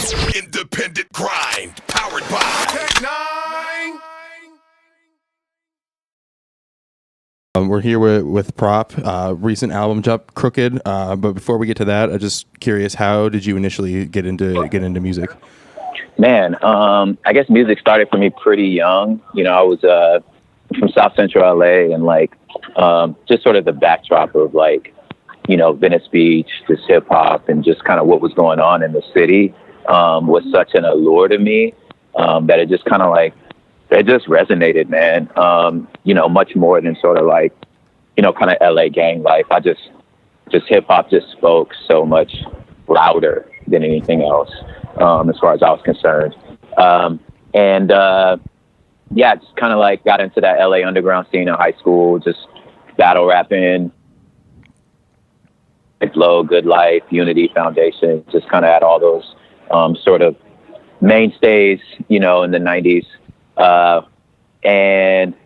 Independent grind, powered by Tech Nine. We're here with Prop, recent album jump, Crooked. But before we get to that, I'm just curious, how did you initially get into music? Man, I guess music started for me pretty young. You know, I was from South Central LA, and like just sort of the backdrop of like, you know, Venice Beach, just hip hop, and just kind of what was going on in the city was such an allure to me that it just kind of like, it just resonated, man. You know, much more than sort of like, you know, kind of LA gang life. Just hip hop just spoke so much louder than anything else, as far as I was concerned. Yeah, just kind of like got into that LA underground scene in high school, just battle rapping, Flow, Good Life, Unity Foundation, just kind of had all those sort of mainstays, you know, in the 90s. And I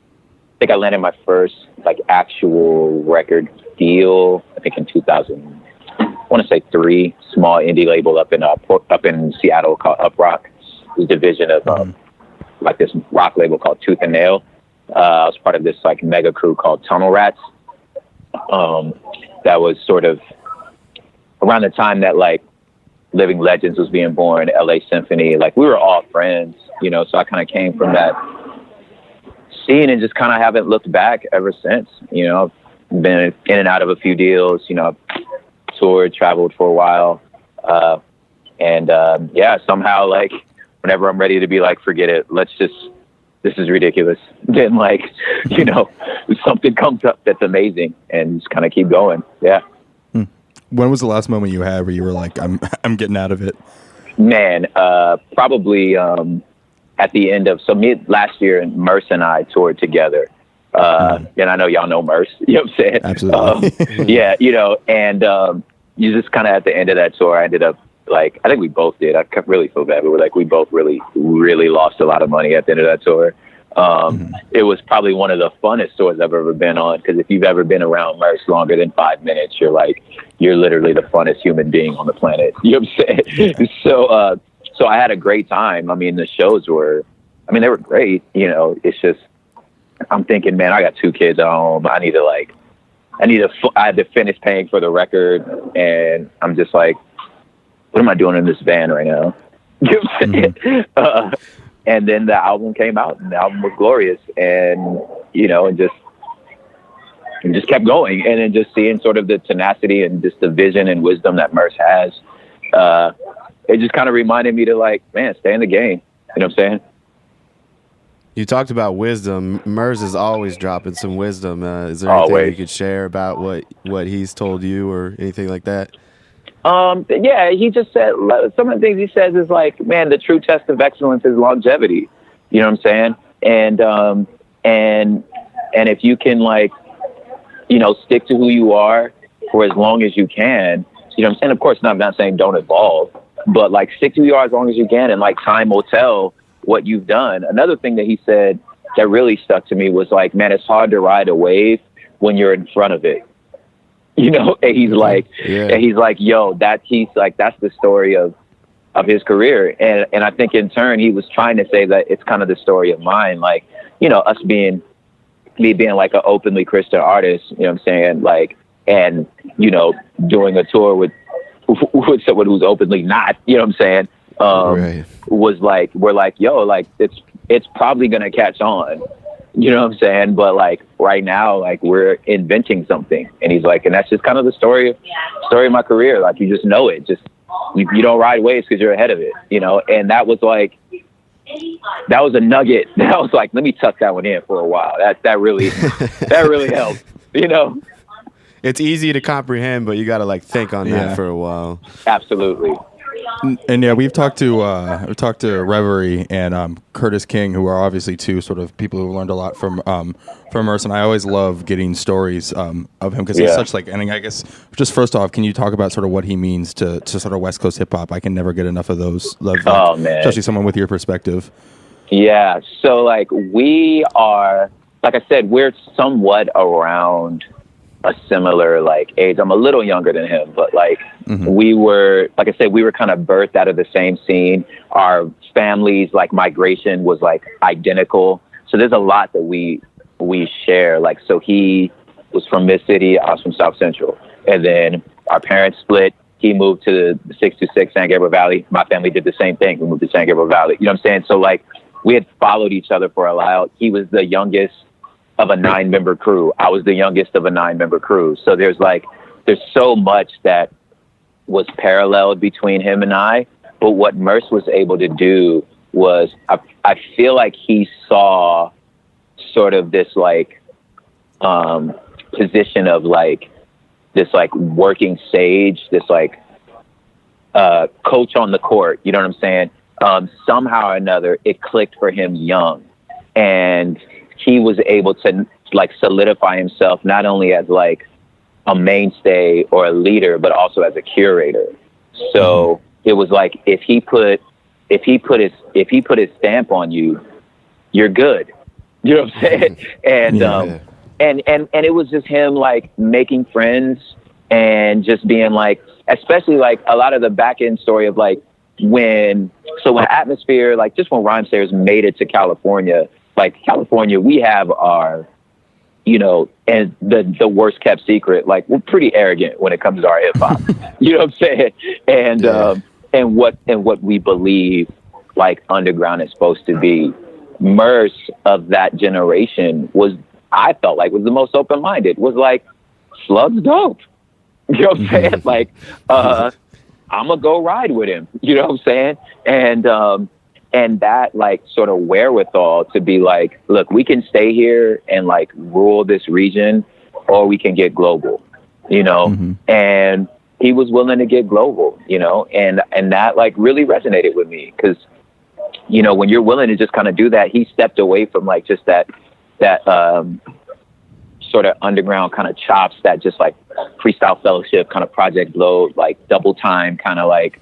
think I landed my first like actual record deal, I think in 2000, I want to say 3, small indie label up in Seattle called Uprock. It was a division of like this rock label called Tooth and Nail. I was part of this like mega crew called Tunnel Rats. That was sort of around the time that like Living Legends was being born, LA Symphony, like we were all friends, you know, so I kind of came from that scene and just kind of haven't looked back ever since. You know, I've been in and out of a few deals, you know, toured, traveled for a while. Yeah, somehow like whenever I'm ready to be like, forget it, this is ridiculous. Then like, you know, something comes up that's amazing and just kind of keep going. Yeah. When was the last moment you had where you were like, I'm getting out of it? Man, probably at the end of last year, Merce and I toured together. And I know y'all know Merce, you know what I'm saying? Absolutely. Yeah, you know, and you just kind of at the end of that tour, I ended up like, I think we both did. I really feel bad, but we both really, really lost a lot of money at the end of that tour. It was probably one of the funnest tours I've ever been on, because if you've ever been around Merce longer than 5 minutes, you're literally the funnest human being on the planet. You know what I'm saying? Yeah. So I had a great time. I mean, the shows they were great. You know, it's just, I'm thinking, man, I got 2 kids at home. I had to finish paying for the record, and I'm just like, what am I doing in this van right now? You know what I'm saying? And then the album came out, and the album was glorious, and you know, and just kept going, and then just seeing sort of the tenacity and just the vision and wisdom that Merce has. It just kind of reminded me to like, man, stay in the game. You know what I'm saying? You talked about wisdom. Merce is always dropping some wisdom. Is there anything you could share about what he's told you or anything like that? Yeah, he just said some of the things he says is like, man, the true test of excellence is longevity. You know what I'm saying? And if you can like, you know, stick to who you are for as long as you can, you know what I'm saying? Of course, I'm not saying don't evolve, but like stick to who you are as long as you can, and like time will tell what you've done. Another thing that he said that really stuck to me was like, man, it's hard to ride a wave when you're in front of it. You know, and he's like, yo, that's the story of his career. And I think in turn, he was trying to say that it's kind of the story of mine. Like, you know, me being like an openly Christian artist, you know what I'm saying? Like, and, you know, doing a tour with someone who's openly not, you know what I'm saying? Right. Was like, we're like, yo, like it's probably going to catch on. You know what I'm saying? But like right now, like we're inventing something. And he's like, and that's just kind of the story of my career. Like you just know it. Just you don't ride waves because you're ahead of it, you know? And that was a nugget. That was like, let me tuck that one in for a while. That really helped, you know? It's easy to comprehend, but you got to like think on that for a while. Absolutely. And yeah, we've talked to Reverie and Curtis King, who are obviously two sort of people who learned a lot from Merce, and I always love getting stories of him because he's such like. And I guess just first off, can you talk about sort of what he means to sort of West Coast hip hop? I can never get enough of those. Oh man, especially someone with your perspective. Yeah, so like we are, like I said, we're somewhat around a similar like age. I'm a little younger than him, but like we were, like I said, we were kind of birthed out of the same scene. Our families, like migration was like identical. So there's a lot that we share. Like, so he was from Mid City, I was from South Central. And then our parents split. He moved to the 626 San Gabriel Valley. My family did the same thing. We moved to San Gabriel Valley. You know what I'm saying? So like we had followed each other for a while. He was the youngest of a 9-member crew. I was the youngest of a 9-member crew. So there's so much that was paralleled between him and I. But what Merce was able to do was, I feel like he saw sort of this like position of like this like working sage, this like coach on the court. You know what I'm saying? Somehow or another, it clicked for him young, and he was able to like solidify himself not only as like a mainstay or a leader, but also as a curator. So it was like if he put his stamp on you, you're good. You know what I'm saying? And and it was just him like making friends and just being like, especially like a lot of the back end story of like when Atmosphere, like just when Rhymesayers made it to California, like California, we have our, you know, and the worst kept secret. Like we're pretty arrogant when it comes to our hip hop. You know what I'm saying? And what we believe like underground is supposed to be. Merce of that generation was, I felt like, was the most open minded. Was like, Slug's dope. You know what I'm saying? Like, I'm gonna go ride with him. You know what I'm saying? And that like sort of wherewithal to be like, look, we can stay here and like rule this region, or we can get global, you know? And he was willing to get global, you know? And that like really resonated with me, because, you know, when you're willing to just kind of do that, he stepped away from like just that sort of underground kind of chops, that just like freestyle fellowship kind of Project Blow, like double time kind of like,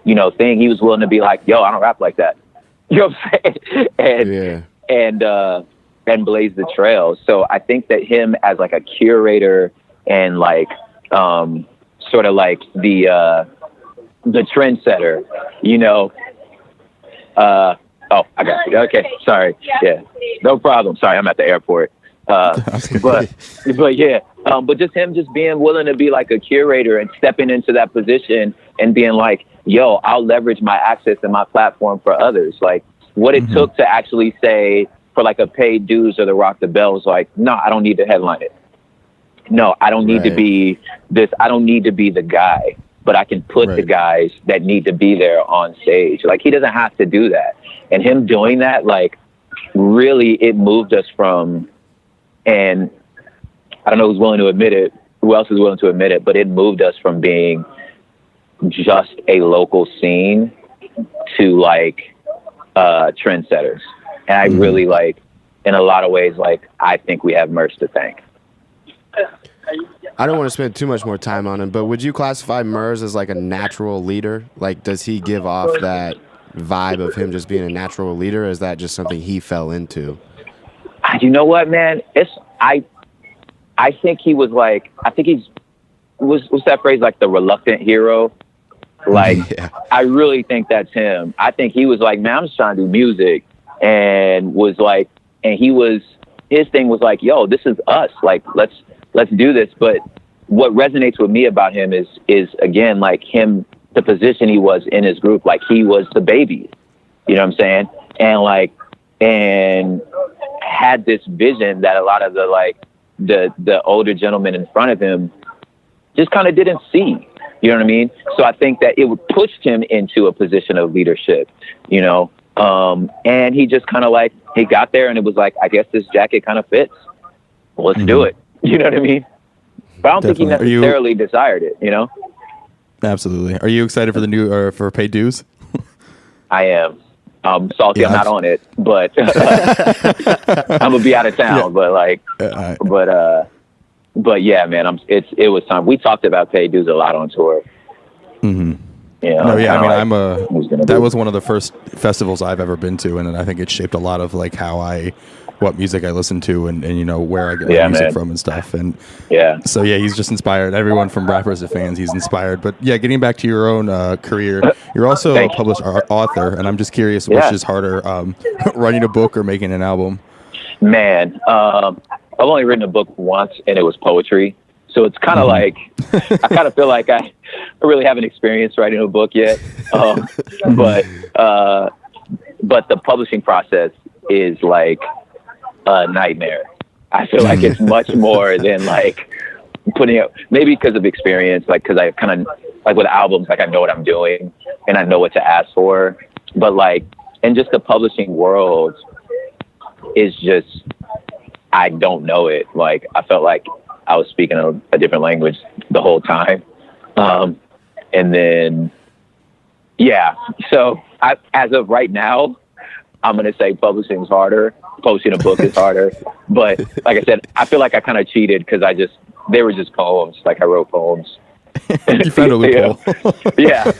you know, thing. He was willing to be like, yo, I don't rap like that. You know what I'm saying? And blaze the trail. So I think that him as like a curator and like sort of like the trendsetter, you know. Oh, I got you. Okay, sorry. Yeah, no problem. Sorry, I'm at the airport. But yeah, but just him just being willing to be like a curator and stepping into that position and being like, yo, I'll leverage my access and my platform for others. Like what it took to actually say for like a paid dues or the Rock the Bells, like, no, I don't need to headline it. No, I don't need to be this. I don't need to be the guy, but I can put the guys that need to be there on stage. Like he doesn't have to do that. And him doing that, like really it moved us from, and I don't know who's willing to admit it, who else is willing to admit it, but it moved us from being just a local scene to like trendsetters. And I really like, in a lot of ways, like I think we have Merce to thank. I don't want to spend too much more time on him, but would you classify Merce as like a natural leader? Like, does he give off that vibe of him just being a natural leader, or is that just something he fell into? You know what, man? I think he was like, I think he's, what's that phrase, like the reluctant hero? Like, I really think that's him. I think he was like, man, I'm just trying to do music, and was like, and his thing was like, yo, this is us. Like, let's do this. But what resonates with me about him is again, like him, the position he was in his group, like he was the baby, you know what I'm saying? And like, and had this vision that a lot of the, like the older gentlemen in front of him just kind of didn't see, you know what I mean? So I think that it pushed him into a position of leadership, you know? And he just kind of like, he got there and it was like, I guess this jacket kind of fits. Let's do it. You know what I mean? But I don't think he necessarily desired it, you know? Absolutely. Are you excited for the new, for Paid Dues? I am. Salty, I'm not on it, but I'm gonna be out of town. But like, but yeah, man, it was time. We talked about Paid Dues a lot on tour. Yeah, no, yeah. I mean, that was one of the first festivals I've ever been to, and I think it shaped a lot of like how I what music I listen to and you know, where I get my music from and stuff. And so yeah, he's just inspired everyone from rappers to fans. He's inspired. But yeah, getting back to your own career, you're also a published author, and I'm just curious, which is harder, writing a book or making an album? Man, I've only written a book once, and it was poetry. So it's kind of like, I kind of feel like I really haven't experienced writing a book yet. But the publishing process is like a nightmare. I feel like it's much more than like putting out, maybe because of experience, like, because I kind of, like with albums, like I know what I'm doing and I know what to ask for. But like, and just the publishing world is just, I don't know it. Like, I felt like I was speaking a different language the whole time. And then, yeah, so as of right now, I'm going to say publishing is harder. Posting a book is harder. But like I said, I feel like I kind of cheated because they were just poems. Like I wrote poems. You found a loophole. Yeah.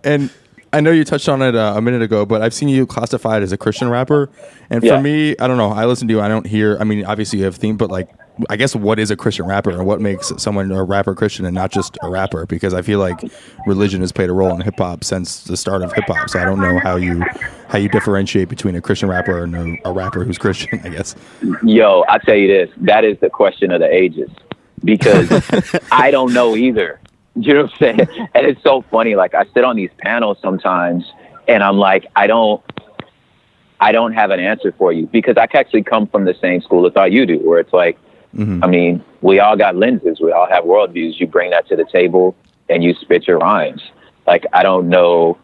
And I know you touched on it a minute ago, but I've seen you classified as a Christian rapper. And for me, I don't know. I listen to you. I don't hear. I mean, obviously you have theme, but like, I guess what is a Christian rapper and what makes someone a rapper Christian and not just a rapper? Because I feel like religion has played a role in hip hop since the start of hip hop. So I don't know how you differentiate between a Christian rapper and a rapper who's Christian, I guess. Yo, I'll tell you this. That is the question of the ages, because I don't know either. You know what I'm saying? And it's so funny. Like I sit on these panels sometimes and I'm like, I don't have an answer for you, because I actually come from the same school of thought you do, where it's like, I mean, we all got lenses. We all have worldviews. You bring that to the table and you spit your rhymes. Like, I don't know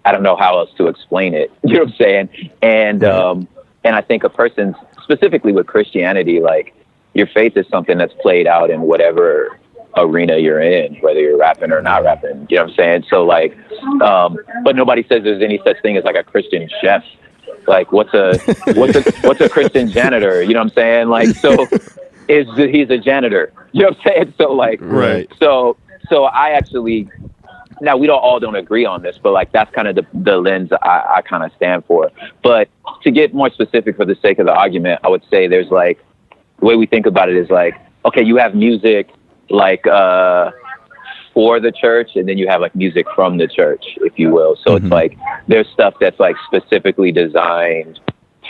how else to explain it. You know what I'm saying? And I think a person, specifically with Christianity, like your faith is something that's played out in whatever arena you're in, whether you're rapping or not rapping. You know what I'm saying? So like, but nobody says there's any such thing as like a Christian chef. Like what's a Christian janitor? You know what I'm saying? Like, so he's a janitor. You know what I'm saying? So like, right. So I actually, now we all don't agree on this, but like, that's kind of the lens I kind of stand for. But to get more specific for the sake of the argument, I would say there's like, the way we think about it is like, okay, you have music like, for the church, and then you have like music from the church, if you will. So it's like, there's stuff that's like specifically designed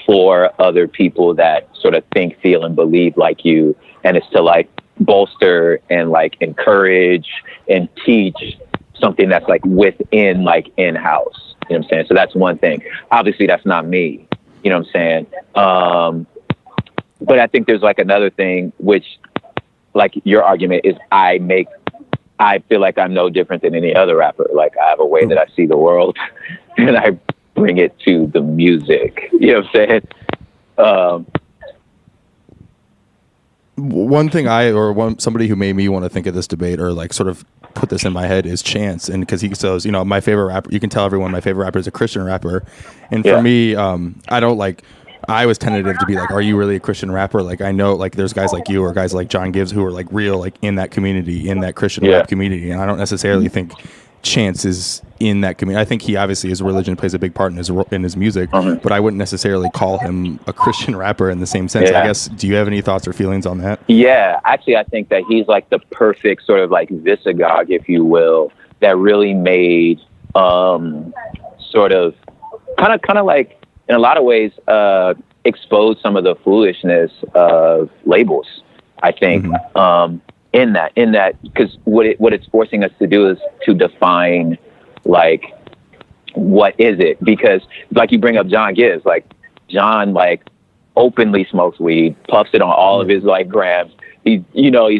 for other people that sort of think, feel, and believe like you. And it's to like bolster and like encourage and teach something that's like within, like in-house. You know what I'm saying? So that's one thing. Obviously that's not me. You know what I'm saying? But I think there's like another thing, which like your argument is I feel like I'm no different than any other rapper. Like I have a way that I see the world and I bring it to the music. You know what I'm saying? One thing somebody who made me want to think of this debate or like sort of put this in my head is Chance. And because he says, you know, my favorite rapper, you can tell everyone my favorite rapper is a Christian rapper. And for me, I don't like, I was tentative to be like, are you really a Christian rapper? Like, I know like there's guys like you or guys like John Gibbs who are like real, like in that community, in that Christian rap community. And I don't necessarily think Chance is in that community. I think he obviously, his religion plays a big part in his music, but I wouldn't necessarily call him a Christian rapper in the same sense. I guess, do you have any thoughts or feelings on that? Yeah, actually, I think that he's like the perfect sort of like Visagogue, if you will, that really made sort of kind of like, in a lot of ways, expose some of the foolishness of labels, I think, in that, because what it's forcing us to do is to define, like, what is it? Because, like, you bring up John Gibbs, like, John, like, openly smokes weed, puffs it on all of his, like, grams. He's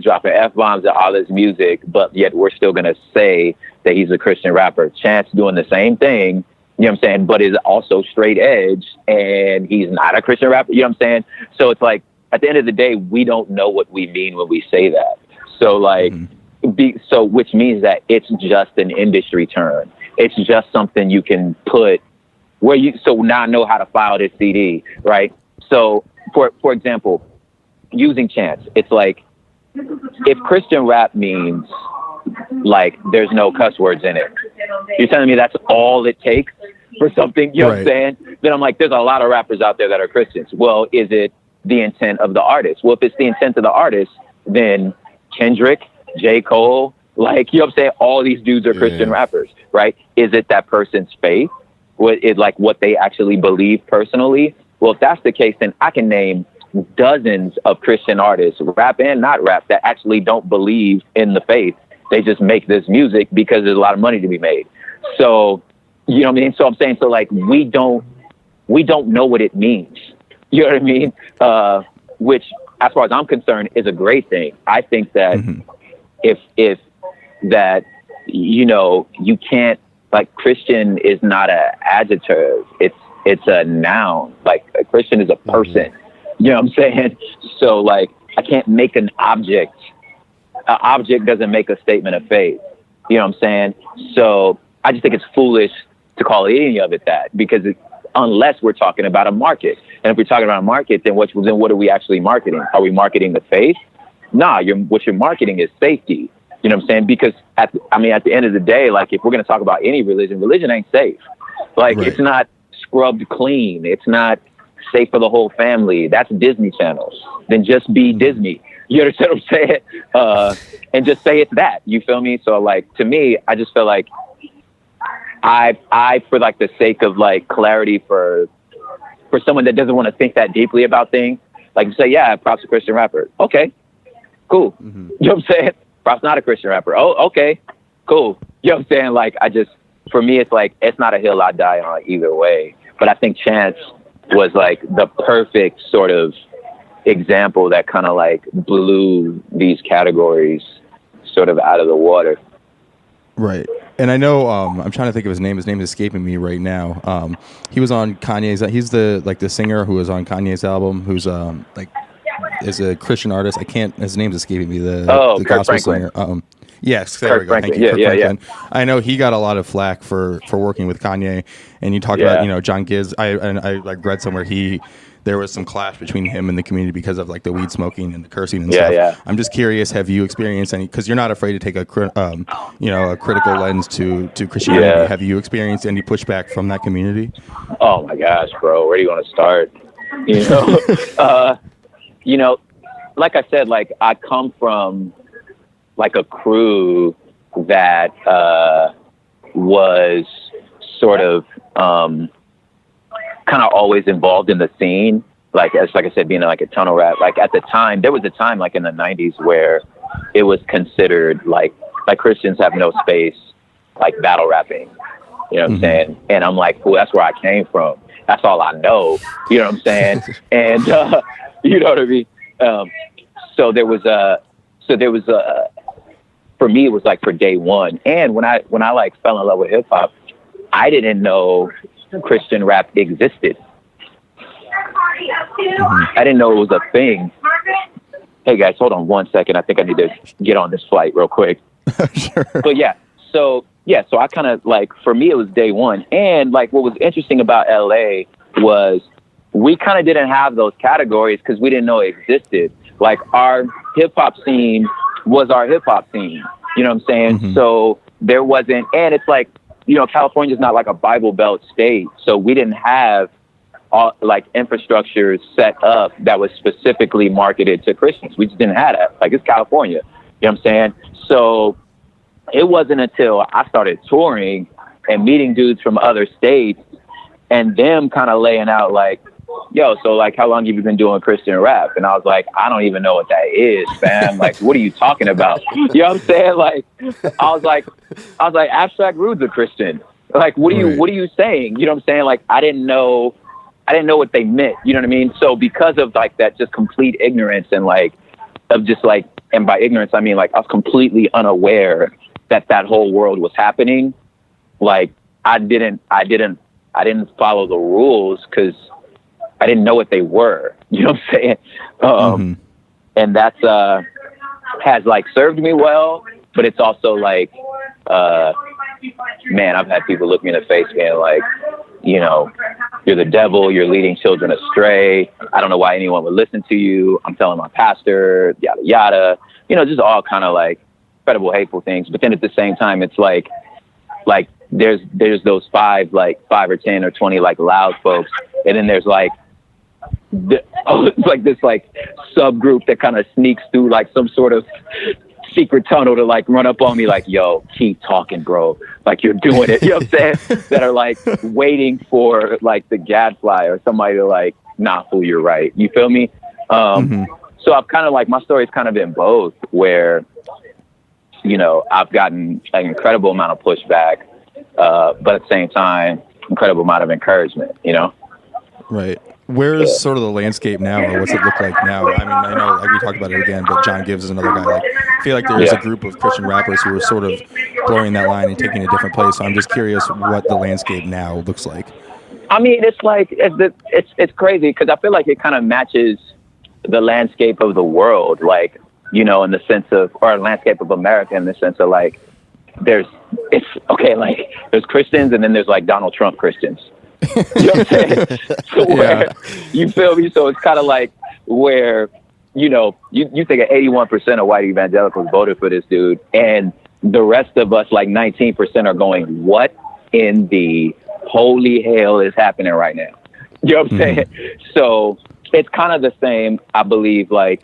dropping F-bombs and all his music, but yet we're still going to say that he's a Christian rapper. Chance doing the same thing, you know what I'm saying, but is also straight edge, and he's not a Christian rapper, you know what I'm saying? So it's like, at the end of the day, we don't know what we mean when we say that. So like, which means that it's just an industry term. It's just something you can put where so now I know how to file this CD, right? So for example, using Chance, it's like, if Christian rap means like there's no cuss words in it, you're telling me that's all it takes for something, you know what I'm saying? then I'm like, there's a lot of rappers out there that are Christians. Well, is it the intent of the artist? Well, if it's the intent of the artist, then Kendrick, J. Cole, like, you know what I'm saying? All these dudes are Christian rappers, right? Is it that person's faith? What they actually believe personally? Well, if that's the case, then I can name dozens of Christian artists, rap and not rap, that actually don't believe in the faith. They just make this music because there's a lot of money to be made. So, you know what I mean? So I'm saying, so like, we don't know what it means. You know what I mean? Which, as far as I'm concerned, is a great thing. I think that if that, you know, you can't, like, Christian is not a adjective. It's a noun. Like, a Christian is a person. You know what I'm saying? So, like, I can't make an object. An object doesn't make a statement of faith. You know what I'm saying? So I just think it's foolish to call any of it that, because unless we're talking about a market. And if we're talking about a market, then what are we actually marketing? Are we marketing the faith? Nah, what you're marketing is safety. You know what I'm saying? Because at the end of the day, like, if we're going to talk about any religion ain't safe. Like, It's not scrubbed clean. It's not safe for the whole family. That's Disney Channel. Then just be Disney. You understand what I'm saying? And just say it's that. You feel me? So, like, to me, I just feel like I for, like, the sake of, like, clarity for someone that doesn't want to think that deeply about things, like, you say, yeah, Prop's a Christian rapper. Okay, cool. You know what I'm saying? Prop's not a Christian rapper. Oh, okay, cool. You know what I'm saying? Like, for me, it's like, it's not a hill I die on either way. But I think Chance was, like, the perfect sort of example that kind of, like, blew these categories sort of out of the water. Right. And I know, I'm trying to think of his name. His name is escaping me right now. He was on Kanye's, he's the singer who was on Kanye's album, who's is a Christian artist. His name's escaping me. The gospel Franklin. singer. Yes, there we go. Thank you. Yeah. I know he got a lot of flack for working with Kanye, and you talked about, you know, John Giz. I like read somewhere there was some clash between him and the community because of, like, the weed smoking and the cursing and stuff. Yeah. I'm just curious, have you experienced any? Because you're not afraid to take a critical lens to Christianity. Yeah. Have you experienced any pushback from that community? Oh my gosh, bro, where do you want to start? You know, you know, like I said, like, I come from, like, a crew that was sort of kind of always involved in the scene. Like I said, being like a tunnel rap. Like, at the time, there was a time, like, in the 90s where it was considered like Christians have no space, like, battle rapping. You know what I'm saying? And I'm like, cool, that's where I came from. That's all I know. You know what I'm saying? And you know what I mean? So there was for me, it was like for day one. And when I like fell in love with hip hop, I didn't know Christian rap existed. I didn't know it was a thing. Hey guys, hold on 1 second. I think I need to get on this flight real quick. Sure. But so I kind of, like, for me, it was day one. And, like, what was interesting about LA was we kind of didn't have those categories because we didn't know it existed. Like, our hip hop scene was our hip hop scene. You know what I'm saying? So there wasn't, and it's like, you know, California's not like a Bible Belt state, so we didn't have all, like, infrastructure set up that was specifically marketed to Christians. We just didn't have that. Like, it's California. You know what I'm saying? So it wasn't until I started touring and meeting dudes from other states and them kind of laying out, like, yo, so, like, how long have you been doing Christian rap? And I was like, I don't even know what that is, fam. Like, what are you talking about? You know what I'm saying? Like, I was like, Abstract Rude's a Christian. Like, what are you saying? You know what I'm saying? Like, I didn't know what they meant. You know what I mean? So because of, like, that just complete ignorance and, like, of just, like, and by ignorance, I mean, like, I was completely unaware that whole world was happening. Like, I didn't follow the rules because I didn't know what they were. You know what I'm saying? And that's has, like, served me well, but it's also like, man, I've had people look me in the face being like, you know, you're the devil, you're leading children astray. I don't know why anyone would listen to you. I'm telling my pastor, yada, yada. You know, just all kind of, like, incredible, hateful things. But then at the same time, it's like there's those five or 10 or 20 like loud folks, and then there's like it's like this like subgroup that kind of sneaks through like some sort of secret tunnel to like run up on me like, yo, keep talking, bro, like you're doing it, you know what I'm saying? That are like waiting for like the gadfly or somebody to like, nah, fool, you're right, you feel me? So I've kind of like, my story's kind of been both, where, you know, I've gotten an incredible amount of pushback, but at the same time, incredible amount of encouragement, you know? Right. Where's sort of the landscape now, or what's it look like now? I mean, I know like we talked about it again, but John Gibbs is another guy. Like, I feel like there is a group of Christian rappers who are sort of blurring that line and taking a different place. So I'm just curious what the landscape now looks like. I mean, it's like, it's crazy because I feel like it kind of matches the landscape of the world, like, you know, in the sense of, or landscape of America in the sense of like, there's Christians and then there's like Donald Trump Christians. You know what I'm saying? So where, you feel me? So it's kind of like where, you know, you think 81% of white evangelicals voted for this dude, and the rest of us, like 19%, are going, what in the holy hell is happening right now? You know what I'm saying? So it's kind of the same, I believe, like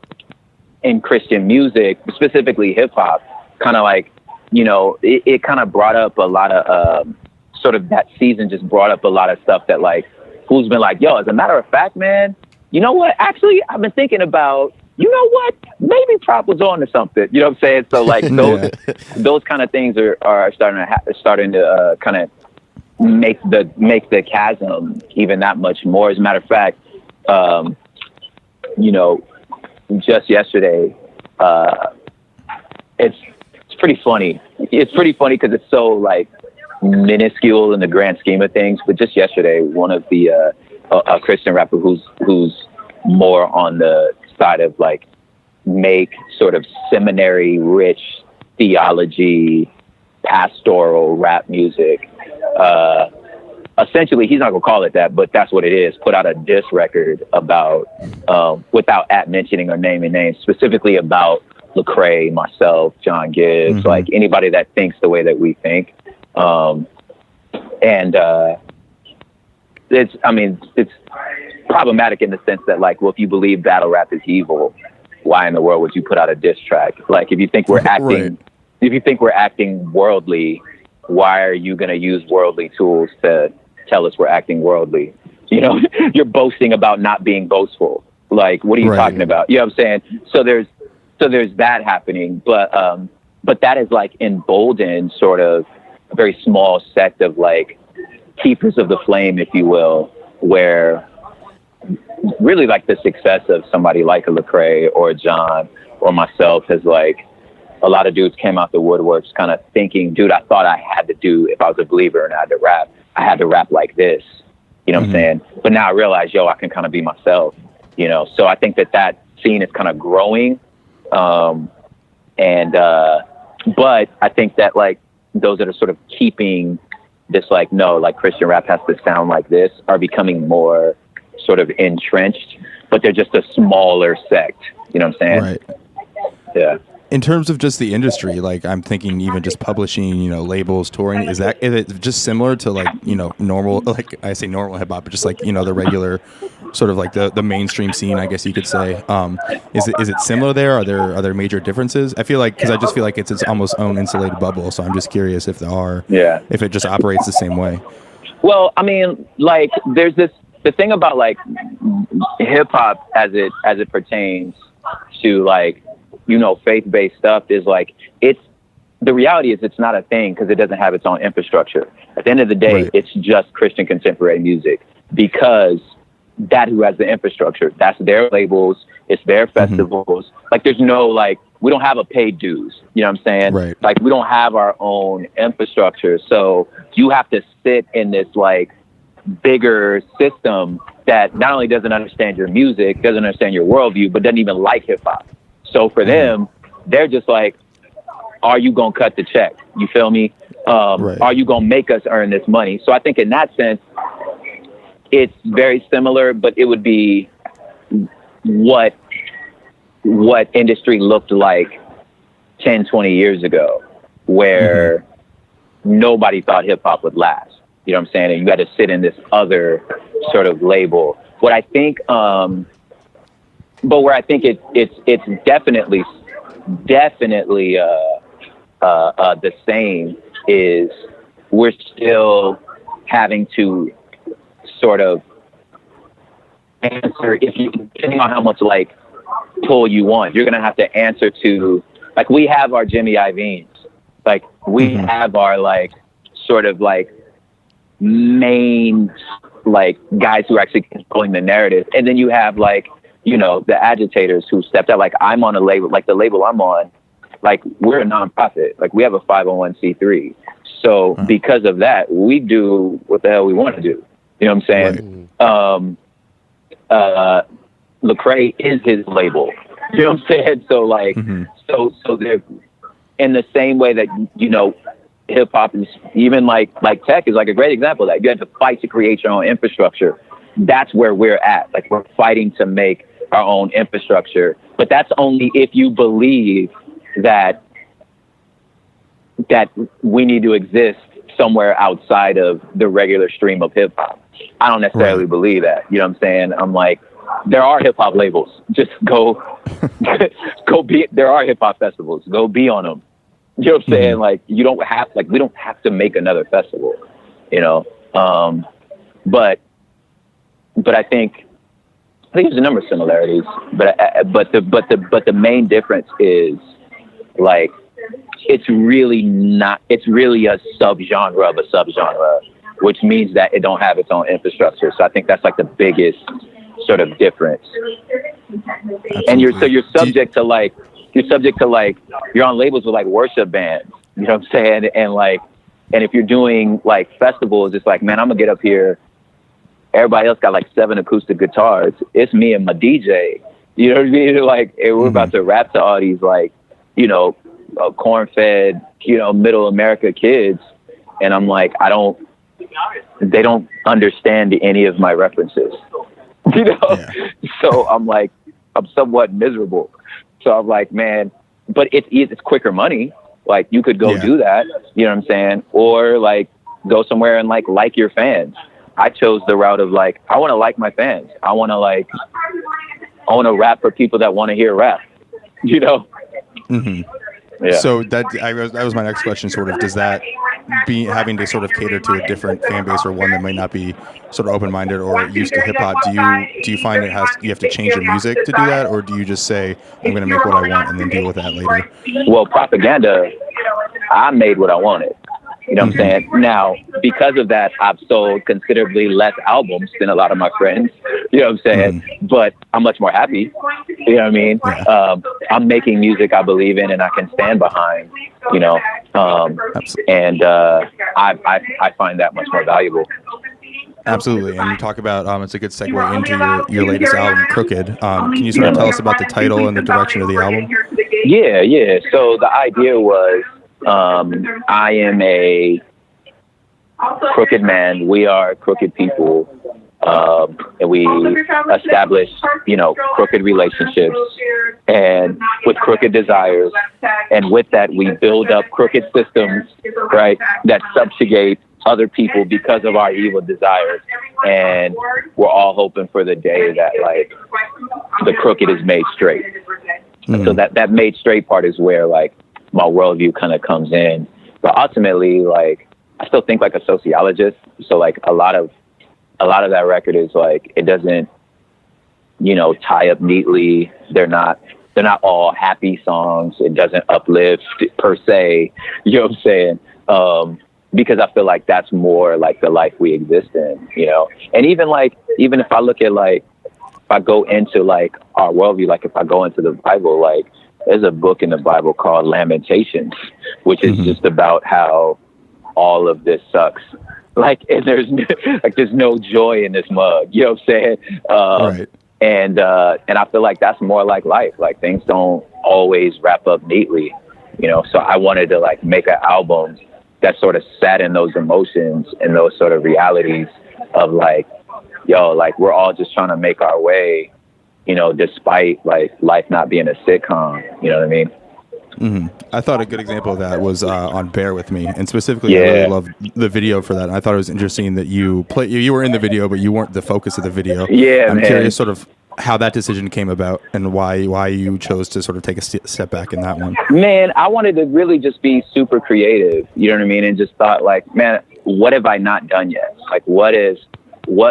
in Christian music, specifically hip hop, kind of like, you know, it kind of brought up a lot of, sort of that season just brought up a lot of stuff that like, who's been like, yo, as a matter of fact, man, you know what? Actually, I've been thinking about, you know what? Maybe Prop was on to something. You know what I'm saying? So like those kind of things are starting to kind of make the chasm even that much more. As a matter of fact, you know, just yesterday, it's pretty funny. It's pretty funny because it's so like minuscule in the grand scheme of things. But just yesterday, one of the a Christian rapper who's more on the side of like make sort of seminary rich theology, pastoral rap music. Essentially, he's not gonna call it that, but that's what it is. Put out a diss record about, without mentioning or naming names, specifically about Lecrae, myself, John Gibbs, like anybody that thinks the way that we think. It's problematic in the sense that like, well, if you believe battle rap is evil, why in the world would you put out a diss track? Like, if you think we're acting, if you think we're acting worldly, why are you going to use worldly tools to tell us we're acting worldly? You know, you're boasting about not being boastful. Like, what are you talking about? You know what I'm saying? So there's that happening, but that is like emboldened sort of a very small sect of like keepers of the flame, if you will, where really like the success of somebody like a Lecrae or John or myself has like, a lot of dudes came out the woodworks kind of thinking, dude, I thought I had to do, if I was a believer and I had to rap like this, you know what I'm saying? But now I realize, yo, I can kind of be myself, you know? So I think that scene is kind of growing. But I think that like those that are sort of keeping this, like, no, like Christian rap has to sound like this, are becoming more sort of entrenched, but they're just a smaller sect, you know what I'm saying? Right. Yeah. In terms of just the industry, like I'm thinking even just publishing, you know, labels, touring, is it just similar to like, you know, normal, like I say normal hip hop, but just like, you know, the regular sort of like the mainstream scene, I guess you could say. Is it similar there? Are there major differences? I feel like, because I just feel like it's its almost own insulated bubble. So I'm just curious if there are, if it just operates the same way. Well, I mean, like there's the thing about like hip hop as it pertains to like, you know, faith-based stuff is like, the reality is it's not a thing because it doesn't have its own infrastructure. At the end of the day, it's just Christian contemporary music because that who has the infrastructure, that's their labels, it's their festivals. Like there's no, like, we don't have a paid dues, you know what I'm saying? Right. Like we don't have our own infrastructure. So you have to sit in this like bigger system that not only doesn't understand your music, doesn't understand your worldview, but doesn't even like hip hop. So for them, they're just like, are you going to cut the check? You feel me? Are you going to make us earn this money? So I think in that sense, it's very similar, but it would be what industry looked like 10, 20 years ago, where nobody thought hip hop would last. You know what I'm saying? And you got to sit in this other sort of label. What I think, but where I think it's definitely the same is we're still having to sort of answer, if you, depending on how much like pull you want, you're gonna have to answer to, like, we have our Jimmy Iovine's, like we have our like sort of like main like guys who are actually controlling the narrative, and then you have like, you know, the agitators who stepped out. Like I'm on a label, like the label I'm on, like we're a nonprofit, like we have a 501c3. So because of that, we do what the hell we want to do. You know what I'm saying? Right. Lecrae is his label. You know what I'm saying? So like, so they're in the same way that, you know, hip hop is, even like tech is like a great example of that. You have to fight to create your own infrastructure. That's where we're at. Like we're fighting to make our own infrastructure, but that's only if you believe that we need to exist somewhere outside of the regular stream of hip hop. I don't necessarily believe that. You know what I'm saying? I'm like, there are hip hop labels. Just go be. There are hip hop festivals. Go be on them. You know what I'm saying? Like you don't have, like we don't have to make another festival. You know, but I think there's a number of similarities. But the main difference is like it's really a subgenre of a subgenre, which means that it don't have its own infrastructure. So I think that's like the biggest sort of difference. Absolutely. And you're subject to like you're on labels with like worship bands. You know what I'm saying? And if you're doing like festivals, it's like, man, I'm gonna get up here. Everybody else got like 7 acoustic guitars. It's me and my DJ. You know what I mean? Like, and we're about to rap to all these like, you know, corn-fed, you know, middle America kids. And I'm like, they don't understand any of my references, you know? Yeah. So I'm like, I'm somewhat miserable. So I'm like, man, but it's quicker money. Like you could go do that, you know what I'm saying? Or like go somewhere and like your fans. I chose the route of like, I want to like my fans. I want to rap for people that want to hear rap, you know? Yeah. So that was my next question. Sort of, does that be having to sort of cater to a different fan base or one that might not be sort of open-minded or used to hip hop? Do you find you have to change your music to do that, or do you just say I'm going to make what I want and then deal with that later? Well, propaganda, I made what I wanted. You know what I'm saying? Now, because of that, I've sold considerably less albums than a lot of my friends. You know what I'm saying? But I'm much more happy. You know what I mean? Yeah. I'm making music I believe in and I can stand behind, you know. And I find that much more valuable. Absolutely. And you talk about, it's a good segue into your latest album, Crooked. Can you sort of tell us about the title and the direction of the album? Yeah. So the idea was, I am a crooked man. We are crooked people. And we establish, you know, crooked relationships and with crooked desires. And with that, we build up crooked systems, right, that subjugate other people because of our evil desires. And we're all hoping for the day that, like, the crooked is made straight. So that made straight part is where, like, my worldview kind of comes in. But ultimately, like, I still think like a sociologist. So like a lot of that record is like, it doesn't, you know, tie up neatly. They're not all happy songs. It doesn't uplift per se. You know what I'm saying? Because I feel like that's more like the life we exist in, you know? And even if I look at like, if I go into like our worldview, like if I go into the Bible, like, there's a book in the Bible called Lamentations, which is just about how all of this sucks. Like, and there's no joy in this mug. You know what I'm saying? Right. And I feel like that's more like life. Like things don't always wrap up neatly, you know? So I wanted to like make an album that sort of sat in those emotions and those sort of realities of like, yo, like we're all just trying to make our way, you know, despite like life not being a sitcom, you know what I mean? I thought a good example of that was on Bear With Me, and specifically, I Yeah. really loved the video for that. And I thought it was interesting that you were in the video, but you weren't the focus of the video. Yeah, I'm man. curious, sort of how that decision came about and why you chose to sort of take a step back in that one. Man, I wanted to really just be super creative, you know what I mean? And just thought like, man, what have I not done yet? Like, what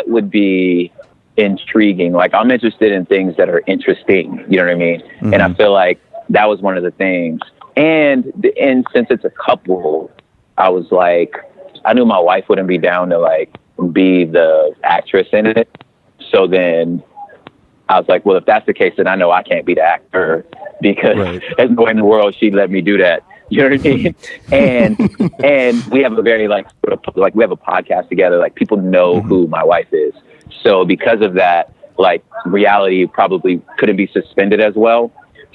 would be intriguing? Like, I'm interested in things that are interesting, you know what I mean? And I feel like that was one of the things. And since it's a couple, I was like, I knew my wife wouldn't be down to like be the actress in it. So then I was like, well, if that's the case, then I know I can't be the actor because there's no way in the world she'd let me do that. You know what I mean? And we have a very we have a podcast together. Like, people know who my wife is. So because of that, like, reality probably couldn't be suspended as well.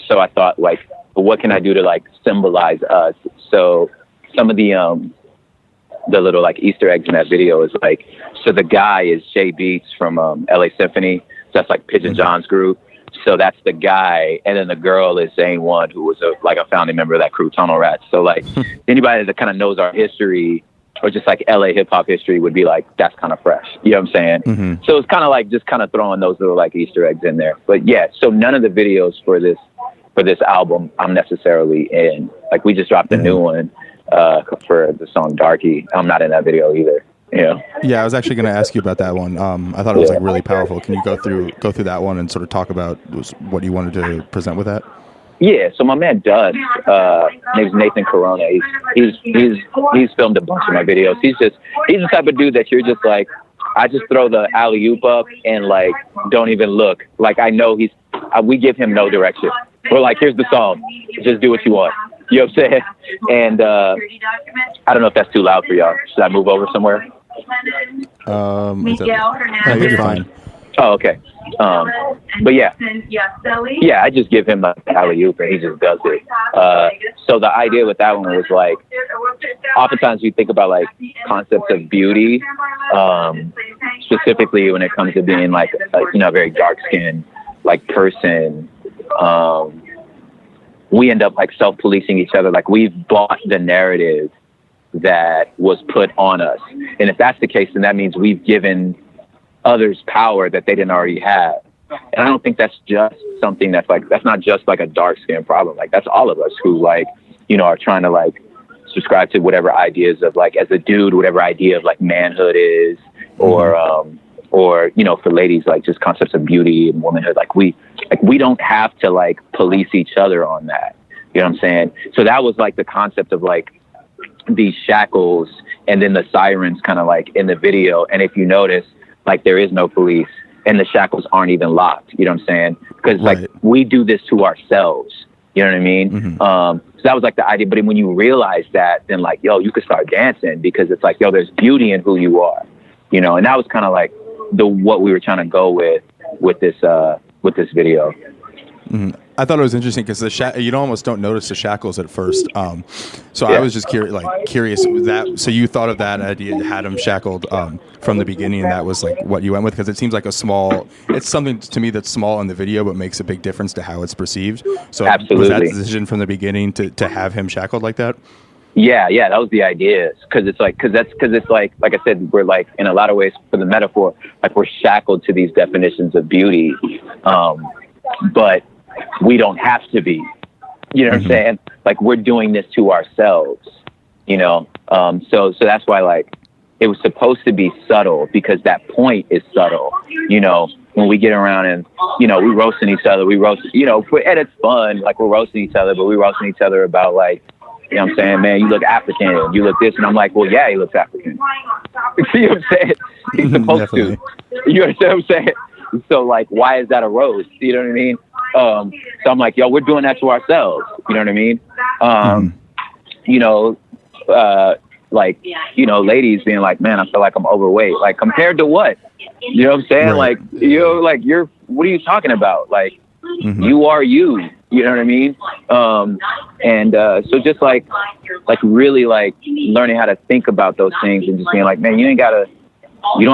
So I thought, like, what can I do to like symbolize us? So some of the little like Easter eggs in that video is like, so the guy is Jay Beats from LA Symphony. So that's like Pigeon John's group. So that's the guy. And then the girl is Zane One, who was a founding member of that crew, Tunnel Rats. So like anybody that kind of knows our history or just like LA hip hop history would be like, that's kind of fresh. You know what I'm saying? So it's kind of like just kind of throwing those little like Easter eggs in there. But yeah, so none of the videos for this album I'm necessarily in. Like, we just dropped a new one for the song Darky. I'm not in that video either. You know? Yeah, I was actually going to ask you about that one. I thought it was like really powerful. Can you go through that one and sort of talk about what you wanted to present with that? Yeah, so my man Dust, his name's Nathan Corona. He's filmed a bunch of my videos. He's the type of dude that you're just like, I just throw the alley-oop up and like don't even look. Like, I know we give him no direction. We're like, here's the song, just do what you want. You know what I'm saying? And I don't know if that's too loud for y'all. Should I move over somewhere? You're fine. Oh, okay. But yeah, I just give him the alley-oop and he just does it. So the idea with that one was like, oftentimes we think about like concepts of beauty, specifically when it comes to being like a very dark-skinned like person. We end up like self-policing each other. Like, we've bought the narrative that was put on us. And if that's the case, then that means we've given others power that they didn't already have. And I don't think that's just something that's not just like a dark skin problem. Like, that's all of us who like, are trying to like subscribe to whatever ideas of like, as a dude, whatever idea of like manhood is, or, for ladies, like just concepts of beauty and womanhood. Like, we don't have to like police each other on that. You know what I'm saying? So that was like the concept of like these shackles and then the sirens kind of like in the video. And if you notice, like, there is no police and the shackles aren't even locked. You know what I'm saying? Because like, we do this to ourselves. You know what I mean? So that was like the idea. But when you realize that, then like, yo, you could start dancing because it's like, yo, there's beauty in who you are, and that was kind of like what we were trying to go with this video. I thought it was interesting because you almost don't notice the shackles at first. So I was just curious that. So you thought of that idea, had him shackled from the beginning, and that was like what you went with, because it seems like it's something to me that's small in the video, but makes a big difference to how it's perceived. So Absolutely. Was that the decision from the beginning to have him shackled like that? Yeah, that was the idea. Because it's like I said, we're like, in a lot of ways, for the metaphor, like, we're shackled to these definitions of beauty, but we don't have to be. You know what I'm saying? Like, we're doing this to ourselves. So that's why like it was supposed to be subtle, because that point is subtle. When we get around and we roasting each other, and it's fun. Like, we're roasting each other, but we roasting each other about like, you know what I'm saying, man, you look African, you look this. And I'm like, well, yeah, he looks African. You see what I'm saying? He's supposed to. You understand what I'm saying? So, like, why is that a roast? You know what I mean? So I'm like, yo, we're doing that to ourselves. You know what I mean? Ladies being like, man, I feel like I'm overweight. Like, compared to what? You know what I'm saying? Right. Like, what are you talking about? Like, you are you. You know what I mean? So just like really like learning how to think about those things and just being like, man, you don't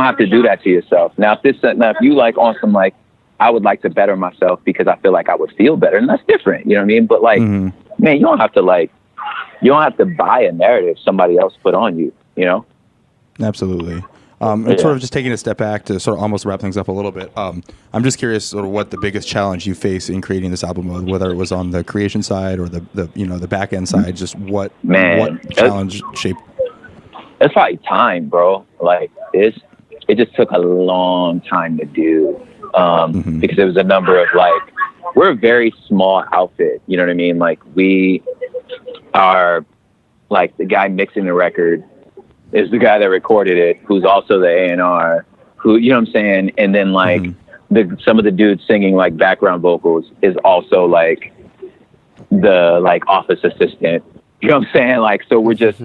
have to do that to yourself. Now, if you like on some like, I would like to better myself because I feel like I would feel better, and that's different. You know what I mean? But like, man, you don't have to buy a narrative somebody else put on you, you know? Absolutely. And sort of just taking a step back to sort of almost wrap things up a little bit. I'm just curious sort of what the biggest challenge you face in creating this album, whether it was on the creation side or the back end side, just what challenge shaped. It's probably time, bro. Like it just took a long time to do, because there was a number of we're a very small outfit. You know what I mean? Like we are the guy mixing the record is the guy that recorded it, who's also the A&R, who, you know what I'm saying? And then some of the dudes singing background vocals is also the office assistant. You know what I'm saying? So we're just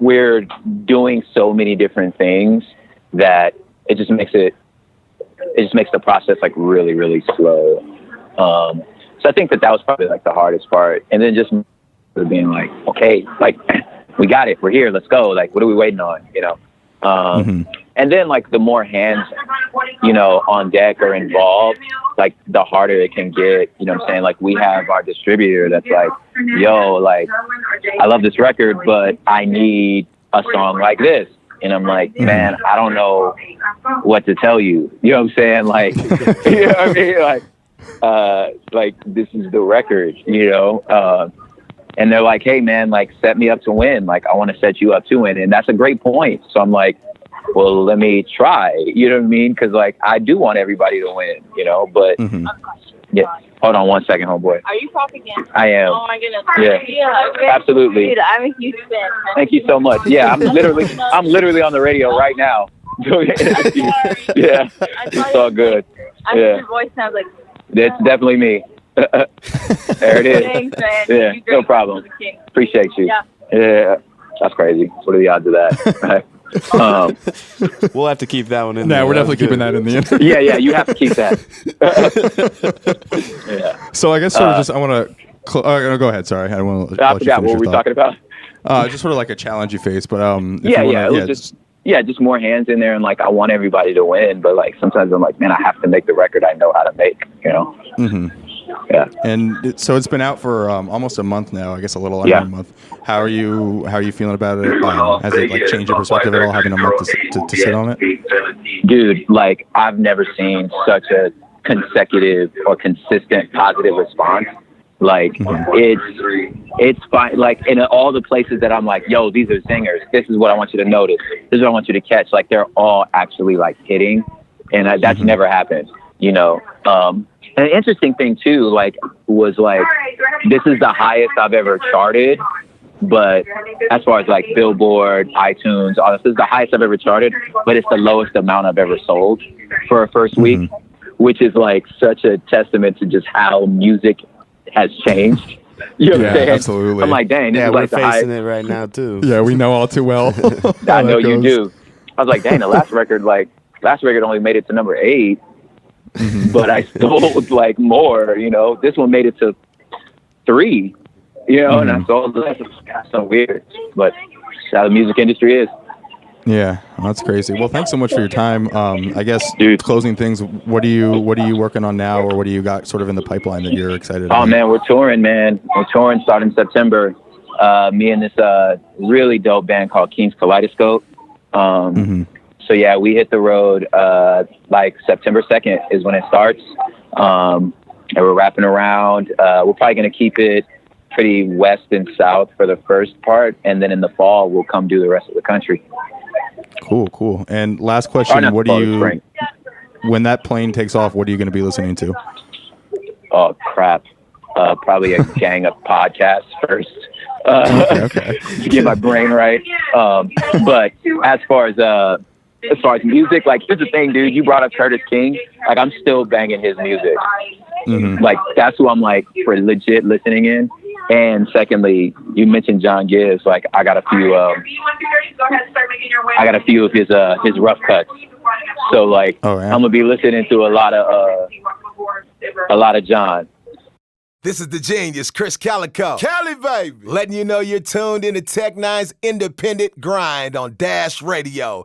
we're doing so many different things that it just makes the process really, really slow. So I think that was probably the hardest part. And then just being okay, we got it. We're here. Let's go. What are we waiting on? You know? And then the more hands, on deck are involved, the harder it can get. You know what I'm saying? We have our distributor that's yo, I love this record, but I need a song like this. And I'm man, I don't know what to tell you. You know what I'm saying? You know what I mean? This is the record, you know? And they're hey, man, set me up to win. I want to set you up to win. And that's a great point. So I'm well, let me try. You know what I mean? Because, I do want everybody to win, you know? But, yeah. Hold on one second, homeboy. Are you talking again? I am. Oh, my goodness. Yeah. Okay. Absolutely. Dude, I'm a huge fan. Thank you so much. Yeah, I'm literally on the radio right now. Yeah. It's all good. Your voice sounds like... It's definitely me. There it is. Thanks, man. Yeah, no problem. Appreciate you. Yeah, that's crazy. What are the odds of that? We'll have to keep that one in. No, we're definitely keeping that in the end. Yeah, you have to keep that. Yeah. So I guess sort of just I want to go ahead. Sorry, I don't want to. I forgot what were we talking about. Just sort of a challenge you face, but just more hands in there, and I want everybody to win, but sometimes I'm man, I have to make the record I know how to make, you know. Yeah. And so it's been out for almost a month now. I guess a little under a month. How are you feeling about it? Has it changed your perspective at all, having a month to sit on it? Dude, I've never seen such a consecutive or consistent positive response. It's fine. In all the places that I'm yo, these are singers. This is what I want you to notice. This is what I want you to catch. They're all actually hitting, and that's never happened. You know. And the interesting thing too, was this is the highest I've ever charted, but as far as Billboard, iTunes, all this is the highest I've ever charted, but it's the lowest amount I've ever sold for a first week, which is such a testament to just how music has changed. You know what I'm saying? Absolutely. I'm dang, this is we're the facing highest. it right now too. Yeah, we know all too well. I know you do. I was dang, the last record only made it to number 8. But I sold more, you know. This one made it to 3, you know, and I sold less. That's so weird, but that's how the music industry is. Yeah, that's crazy. Well, thanks so much for your time. I guess, dude, closing things. What are you working on now, or what do you got sort of in the pipeline that you're excited about? Oh man, we're touring, man. We're touring starting September. Me and this really dope band called King's Kaleidoscope. So yeah, we hit the road September 2nd is when it starts, and we're wrapping around. We're probably gonna keep it pretty west and south for the first part, and then in the fall we'll come do the rest of the country. Cool. And last question: when that plane takes off, what are you going to be listening to? Oh crap! Probably a gang of podcasts first. Okay. To get my brain right. But as far as music, here's the thing, dude. You brought up Curtis King. I'm still banging his music. That's who I'm for legit listening in. And secondly, you mentioned John Gibbs. I got a few. I got a few of his rough cuts. So I'm gonna be listening to a lot of John. This is the genius, Chris Calico. Cali, baby. Letting you know you're tuned into Tech Nine's independent grind on Dash Radio.